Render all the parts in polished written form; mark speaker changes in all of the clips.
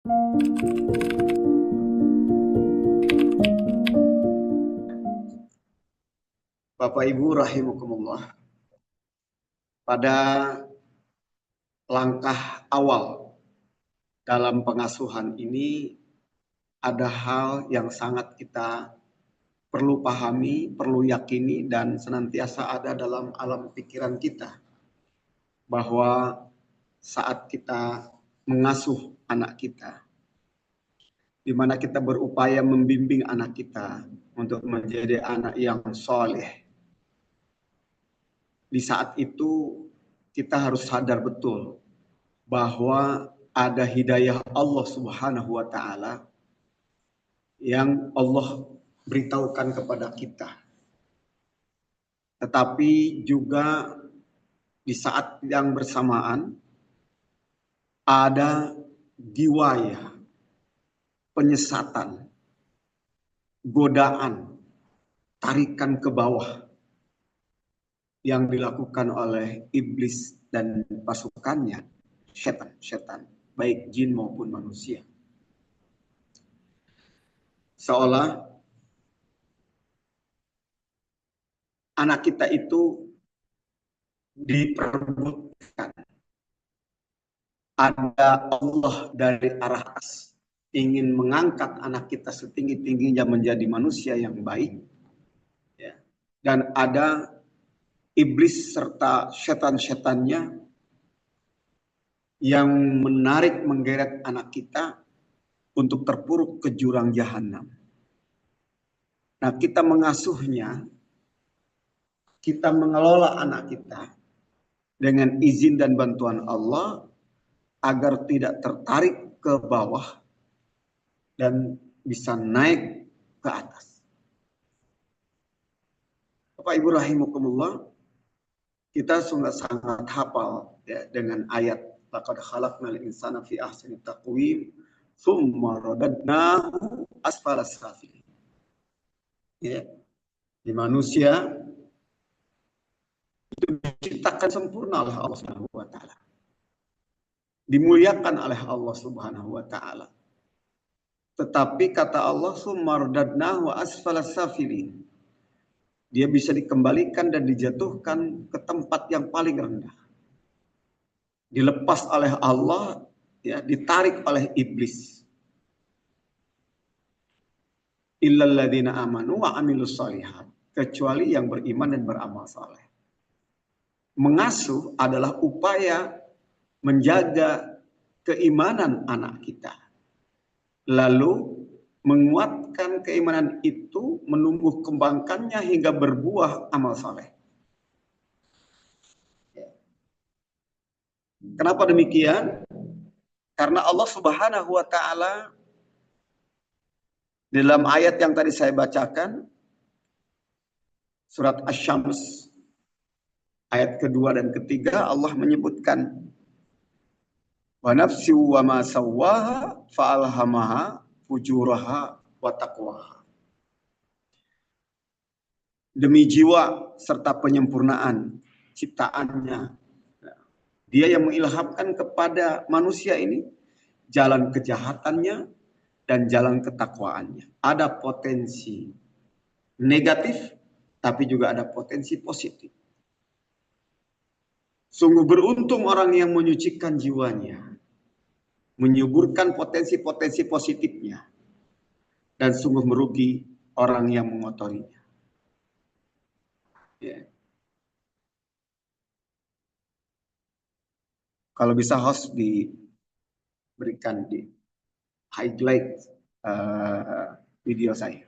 Speaker 1: Bapak Ibu rahimakumullah, pada langkah awal dalam pengasuhan ini ada hal yang sangat kita perlu pahami, perlu yakini dan senantiasa ada dalam alam pikiran kita bahwa saat kita mengasuh anak kita, di mana kita berupaya membimbing anak kita untuk menjadi anak yang soleh. Di saat itu kita harus sadar betul bahwa ada hidayah Allah Subhanahu wa taala yang Allah beritahukan kepada kita. Tetapi juga di saat yang bersamaan ada giwaya, penyesatan, godaan, tarikan ke bawah yang dilakukan oleh iblis dan pasukannya, setan, baik jin maupun manusia. Seolah anak kita itu diperebutkan. Ada Allah dari arah atas ingin mengangkat anak kita setinggi-tingginya menjadi manusia yang baik. Ya. Dan ada iblis serta setan-setannya yang menarik menggeret anak kita untuk terpuruk ke jurang jahanam. Nah, kita mengasuhnya, kita mengelola anak kita dengan izin dan bantuan Allah agar tidak tertarik ke bawah dan bisa naik ke atas. Bapak Ibu rahimakumullah, kita sangat hafal ya, dengan ayat laqad khalaqnal insana fi ahsani taqwim tsumma radadnahu asfala safilin. Ya, di manusia itu diciptakan sempurna oleh Allah Subhanahu wa taala. Dimuliakan oleh Allah Subhanahu wa taala. Tetapi kata Allah tsumma radadnahu asfala safilin. Dia bisa dikembalikan dan dijatuhkan ke tempat yang paling rendah. Dilepas oleh Allah, ya, ditarik oleh iblis. Illal ladzina amanu wa amilus shalihat, kecuali yang beriman dan beramal saleh. Mengasuh adalah upaya menjaga keimanan anak kita. Lalu menguatkan keimanan itu, menumbuh kembangkannya hingga berbuah amal saleh. Kenapa demikian? Karena Allah Subhanahu wa taala dalam ayat yang tadi saya bacakan, surat Asy-Syams ayat kedua dan ketiga, Allah menyebutkan wa nafsi wa ma sawwaha fa'alhamaha fujuraha wa taqwaha. Demi jiwa serta penyempurnaan ciptaannya, dia yang mengilhamkan kepada manusia ini jalan kejahatannya dan jalan ketakwaannya. Ada potensi negatif, tapi juga ada potensi positif. Sungguh beruntung orang yang menyucikan jiwanya, menyuburkan potensi-potensi positifnya, dan sungguh merugi orang yang mengotorinya. Ya. Kalau bisa host diberikan di highlight video saya.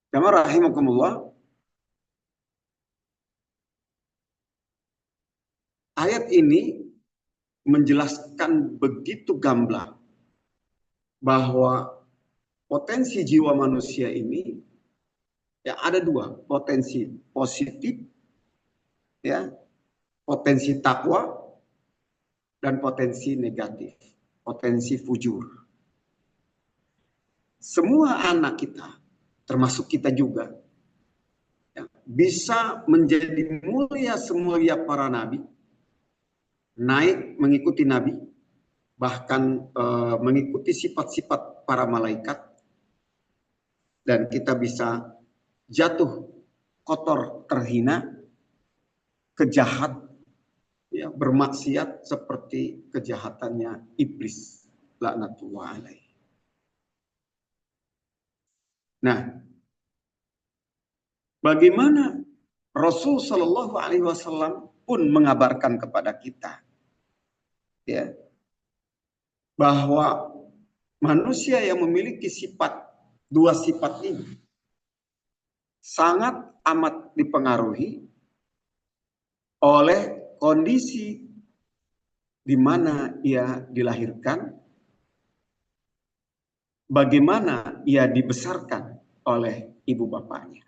Speaker 1: Jamaah rahimakumullah. Ayat ini menjelaskan begitu gamblang bahwa potensi jiwa manusia ini ya ada dua, potensi positif, ya, potensi takwa dan potensi negatif, potensi fujur. Semua anak kita, termasuk kita juga, ya, bisa menjadi mulia semulia para nabi naik mengikuti Nabi, bahkan mengikuti sifat-sifat para malaikat, dan kita bisa jatuh kotor, terhina, kejahat, ya, bermaksiat seperti kejahatannya iblis, laknatullah alaih. Nah, bagaimana Rasul Shallallahu Alaihi Wasallam pun mengabarkan kepada kita, ya, bahwa manusia yang memiliki dua sifat ini sangat amat dipengaruhi oleh kondisi di mana ia dilahirkan, bagaimana ia dibesarkan oleh ibu bapaknya.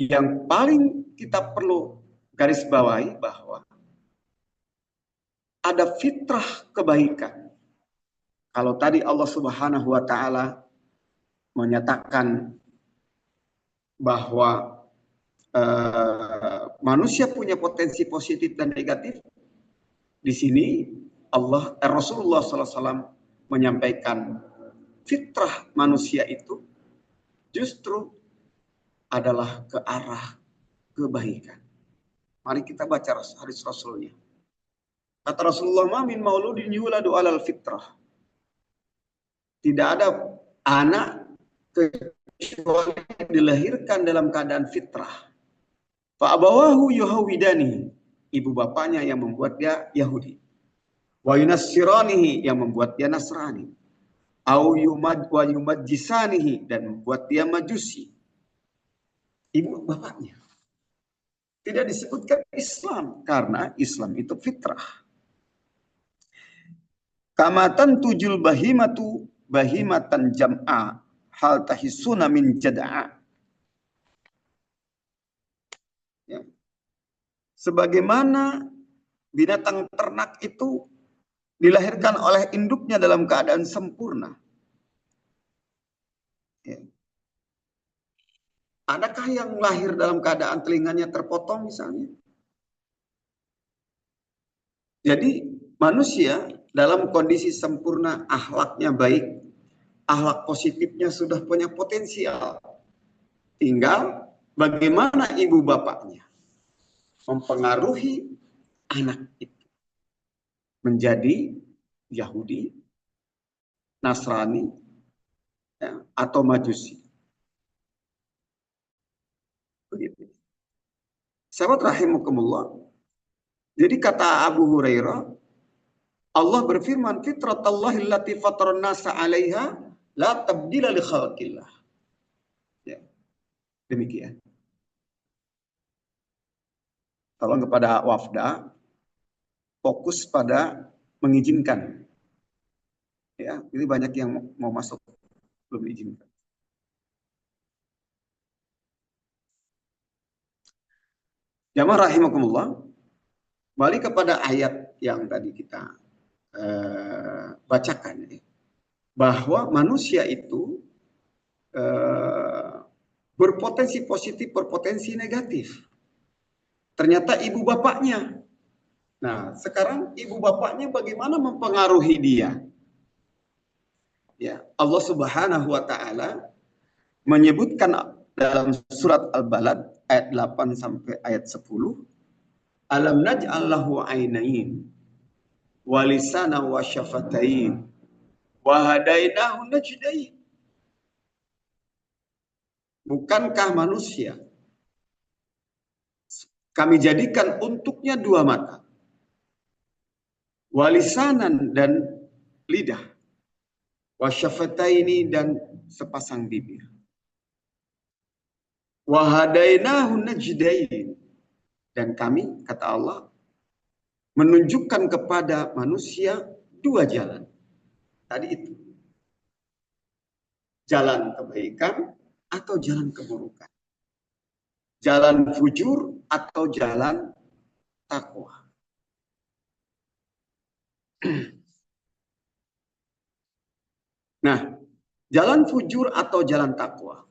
Speaker 1: Yang paling kita perlu garis bawahi bahwa ada fitrah kebaikan. Kalau tadi Allah Subhanahu wa taala menyatakan bahwa manusia punya potensi positif dan negatif, di sini Rasulullah SAW menyampaikan fitrah manusia itu justru adalah ke arah kebaikan. Mari kita baca hadis Rasulnya. Kata Rasulullah, "Ma min mauludin yuladu alal fitrah." Tidak ada anak kecuali dilahirkan dalam keadaan fitrah. Fa abawahu yuhawidani. Ibu bapaknya yang membuat dia Yahudi. Wa yunassiranihi, yang membuat dia Nasrani. Au yumajjisanihi, dan membuat dia Majusi. Ibu bapaknya. Tidak disebutkan Islam, karena Islam itu fitrah. Kamatan tujul bahimatu bahimatan jam'a hal tahisuna min jada'a. Ya. Sebagaimana binatang ternak itu dilahirkan oleh induknya dalam keadaan sempurna. Ya. Adakah yang lahir dalam keadaan telinganya terpotong misalnya? Jadi manusia dalam kondisi sempurna, akhlaknya baik, akhlak positifnya sudah punya potensial. Tinggal bagaimana ibu bapaknya mempengaruhi anak itu menjadi Yahudi, Nasrani, ya, atau Majusi. Begitu. Sahabat rahimakumullah. Jadi kata Abu Hurairah, Allah berfirman, fitratallahi allati fataran nasa 'alaiha la tabdila li khalqillah. Ya. Demikian. Tolong kepada Wafda fokus pada mengizinkan. Ya, ini banyak yang mau masuk belum diizinkan. Jamaah rahimakumullah, balik kepada ayat yang tadi kita bacakan, ya, bahwa manusia itu berpotensi positif, berpotensi negatif. Ternyata ibu bapaknya. Nah, sekarang ibu bapaknya bagaimana mempengaruhi dia? Ya, Allah Subhanahu wa taala menyebutkan dalam surat Al-Balad ayat 8 sampai ayat 10, alam naj'al lahu ainain wa lisana wa syafatain wa hadainahu najdain. Bukankah manusia kami jadikan untuknya dua mata, walisanan dan lidah, wasyafataini dan sepasang bibir, wahadainahu najdain, dan kami, kata Allah, menunjukkan kepada manusia dua jalan. Tadi itu, jalan kebaikan atau jalan keburukan, jalan fujur atau jalan takwa. Nah, jalan fujur atau jalan takwa,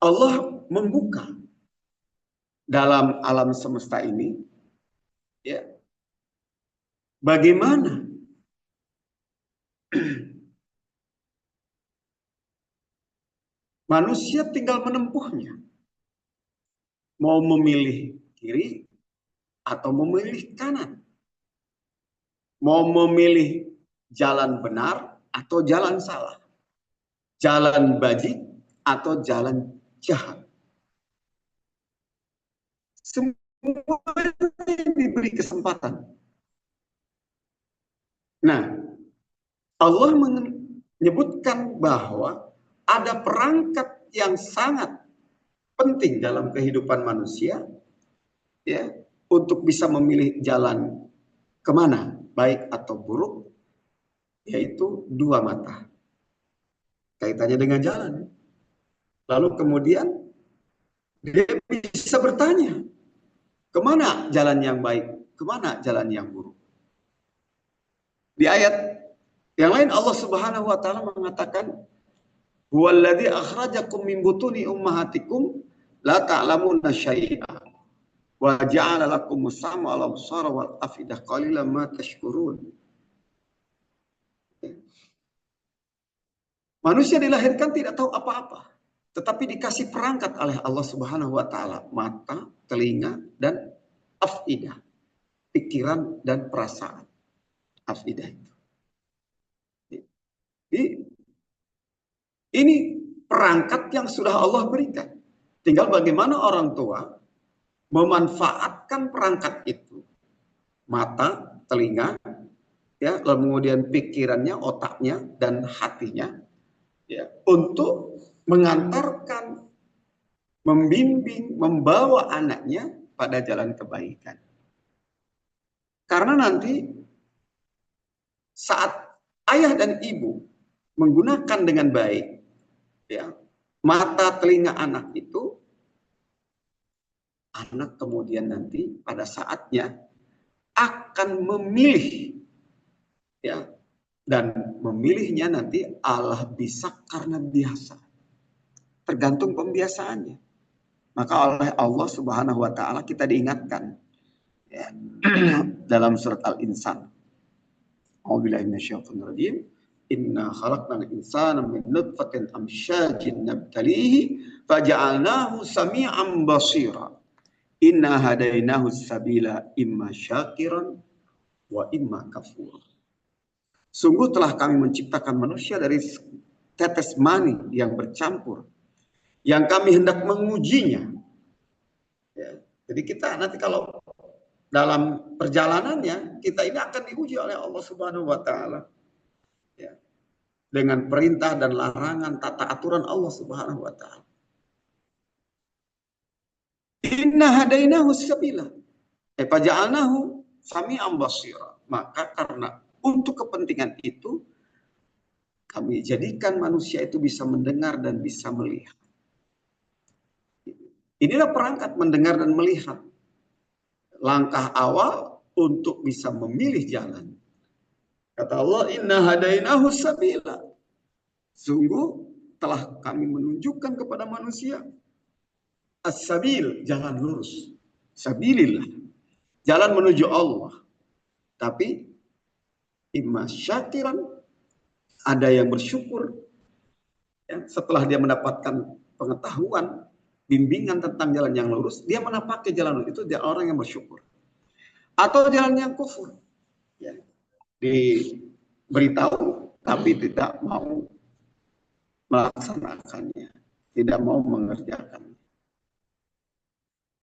Speaker 1: Allah membuka dalam alam semesta ini, ya, bagaimana manusia tinggal menempuhnya, mau memilih kiri atau memilih kanan, mau memilih jalan benar atau jalan salah, jalan bajik atau jalan jahat. Semua diberi kesempatan. Nah, Allah menyebutkan bahwa ada perangkat yang sangat penting dalam kehidupan manusia, ya, untuk bisa memilih jalan kemana, baik atau buruk, yaitu dua mata. Kaitannya dengan jalan. Lalu kemudian dia bisa bertanya, kemana jalan yang baik, kemana jalan yang buruk. Di ayat yang lain Allah Subhanahu wa taala mengatakan, "Huwallazi akhrajakum min butuni ummahatikum la ta'lamuna syai'a wa ja'ala lakumus sam'a wal absara wal afidah qalilan ma tashkurun." Manusia dilahirkan tidak tahu apa-apa, tetapi dikasih perangkat oleh Allah Subhanahu wa taala, mata, telinga, dan afidah, pikiran dan perasaan. Afidah itu. Ini perangkat yang sudah Allah berikan. Tinggal bagaimana orang tua memanfaatkan perangkat itu. Mata, telinga, ya, lalu kemudian pikirannya, otaknya, dan hatinya, ya, untuk mengantarkan, membimbing, membawa anaknya pada jalan kebaikan. Karena nanti saat ayah dan ibu menggunakan dengan baik, ya, mata telinga anak itu, anak kemudian nanti pada saatnya akan memilih, ya, dan memilihnya nanti Allah bisa karena biasa, tergantung pembiasaannya. Maka oleh Allah Subhanahu wa taala kita diingatkan, ya, dalam surat Al-Insan, A'udzubillahi minasyaitonir rajim, inna khalaqnal insana min nutfatin amsyajin nabtalihi faja'alnahu sami'an basira. Inna hadainahu sabila imma syakiran wa imma kafur. Sungguh telah kami menciptakan manusia dari tetes mani yang bercampur, yang kami hendak mengujinya. Ya, jadi kita nanti kalau dalam perjalanannya, kita ini akan diuji oleh Allah Subhanahu wa taala, ya, dengan perintah dan larangan, tata aturan Allah Subhanahu wa taala. Inna hadainahu sabila. Faja'alnahu sami'an basira. Maka karena untuk kepentingan itu kami jadikan manusia itu bisa mendengar dan bisa melihat. Inilah perangkat mendengar dan melihat. Langkah awal untuk bisa memilih jalan. Kata Allah, inna hadainahu sabila. Sungguh telah kami menunjukkan kepada manusia as-sabil, jalan lurus. Sabilillah, jalan menuju Allah. Tapi imma syakiran, ada yang bersyukur, ya, setelah dia mendapatkan pengetahuan, bimbingan tentang jalan yang lurus, dia menapaki jalan lurus, itu dia orang yang bersyukur. Atau jalan yang kufur, ya, diberitahu tapi tidak mau melaksanakannya, tidak mau mengerjakan.